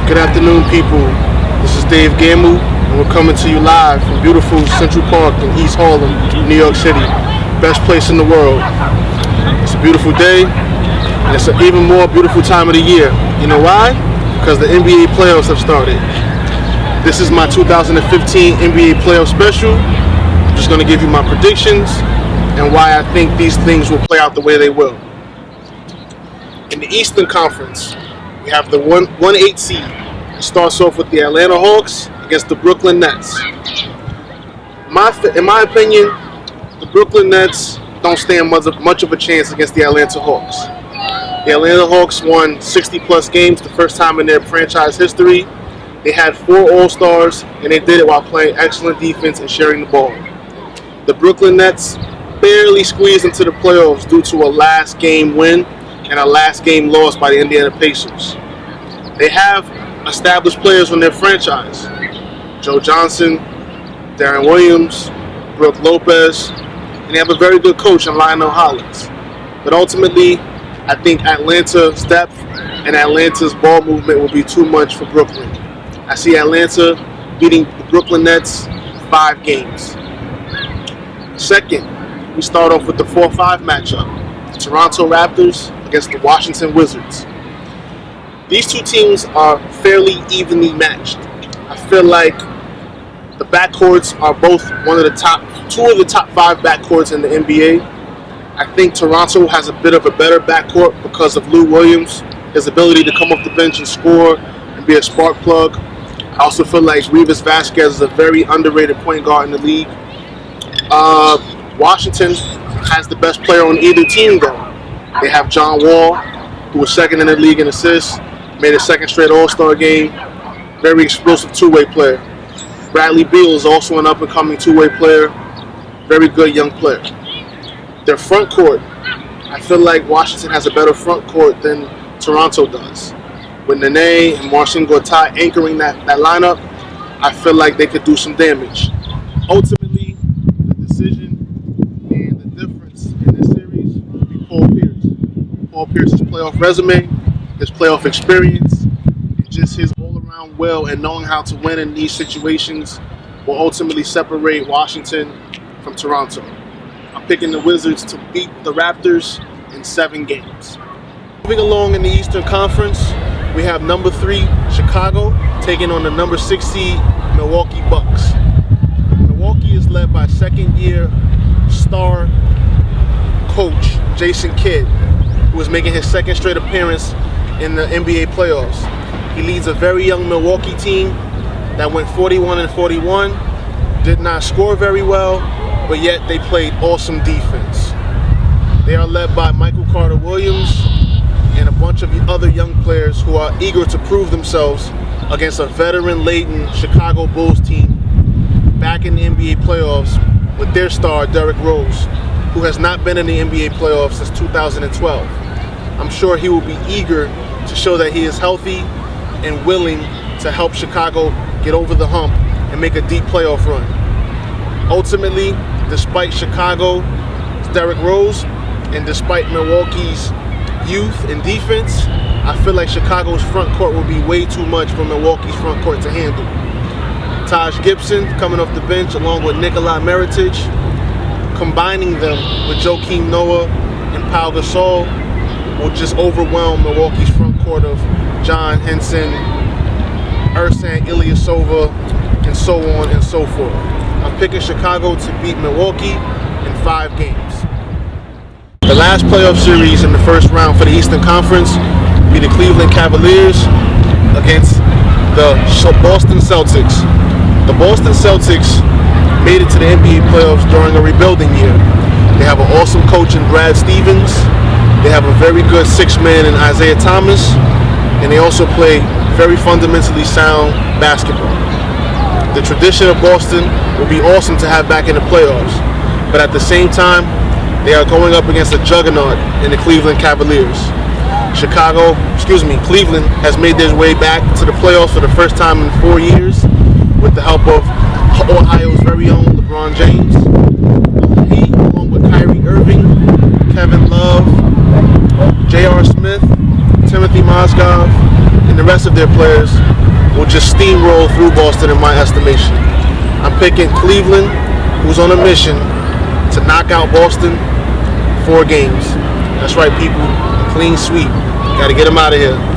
Good afternoon, people. This is Dave Gamu, and we're coming to you live from beautiful Central Park in East Harlem, New York City. Best place in the world. It's a beautiful day, and it's an even more beautiful time of the year. You know why? Because the NBA playoffs have started. This is my 2015 NBA playoff special. I'm just going to give you my predictions and why I think these things will play out the way they will. In the Eastern Conference, we have the 1-8 seed. It starts off with the Atlanta Hawks against the Brooklyn Nets. In my opinion, the Brooklyn Nets don't stand much of a chance against the Atlanta Hawks. The Atlanta Hawks won 60-plus games the first time in their franchise history. They had 4 All-Stars, and they did it while playing excellent defense and sharing the ball. The Brooklyn Nets barely squeezed into the playoffs due to a last game win and a last game loss by the Indiana Pacers. They have established players on their franchise: Joe Johnson, Darren Williams, Brook Lopez, and they have a very good coach in Lionel Hollins. But ultimately, I think Atlanta's depth and Atlanta's ball movement will be too much for Brooklyn. I see Atlanta beating the Brooklyn Nets 5 games. Second, we start off with the 4-5 matchup. The Toronto Raptors against the Washington Wizards. These two teams are fairly evenly matched. I feel like the backcourts are both two of the top 5 backcourts in the NBA. I think Toronto has a bit of a better backcourt because of Lou Williams, his ability to come off the bench and score and be a spark plug. I also feel like Rivas Vasquez is a very underrated point guard in the league. Washington has the best player on either team, though. They have John Wall, who was second in the league in assists, made a second straight All-Star game, very explosive two-way player. Bradley Beal is also an up-and-coming two-way player, very good young player. Their front court, I feel like Washington has a better front court than Toronto does. With Nene and Marcin Gortat anchoring that lineup, I feel like they could do some damage. Ultimately, the decision and the difference in this series will be Paul Pierce. Paul Pierce's playoff resume, his playoff experience, and just his all-around will and knowing how to win in these situations will ultimately separate Washington from Toronto. I'm picking the Wizards to beat the Raptors in 7 games. Moving along in the Eastern Conference, we have number 3 Chicago taking on the number 6 seed Milwaukee Bucks. Milwaukee is led by second-year star coach Jason Kidd, who is making his second straight appearance in the NBA playoffs. He leads a very young Milwaukee team that went 41-41, did not score very well, but yet they played awesome defense. They are led by Michael Carter-Williams and a bunch of other young players who are eager to prove themselves against a veteran-laden Chicago Bulls team back in the NBA playoffs with their star, Derrick Rose, who has not been in the NBA playoffs since 2012. I'm sure he will be eager to show that he is healthy and willing to help Chicago get over the hump and make a deep playoff run. Ultimately, despite Chicago's Derrick Rose and despite Milwaukee's youth and defense, I feel like Chicago's front court will be way too much for Milwaukee's front court to handle. Taj Gibson coming off the bench along with Nikola Mirotic, combining them with Joakim Noah and Pau Gasol will just overwhelm Milwaukee's front court of John Henson, Ersan Ilyasova, and so on and so forth. I'm picking Chicago to beat Milwaukee in 5 games. The last playoff series in the first round for the Eastern Conference will be the Cleveland Cavaliers against the Boston Celtics. The Boston Celtics made it to the NBA playoffs during a rebuilding year. They have an awesome coach in Brad Stevens. They have a very good 6-man in Isaiah Thomas. And they also play very fundamentally sound basketball. The tradition of Boston will be awesome to have back in the playoffs. But at the same time, they are going up against a juggernaut in the Cleveland Cavaliers. Cleveland has made their way back to the playoffs for the first time in 4 years with the help of Ohio's very own LeBron James. He, along with Kyrie Irving, Kevin Love, J.R. Smith, Timothy Mozgov, and the rest of their players will just steamroll through Boston in my estimation. I'm picking Cleveland, who's on a mission to knock out Boston 4 games. That's right, people. Clean sweep. Got to get them out of here.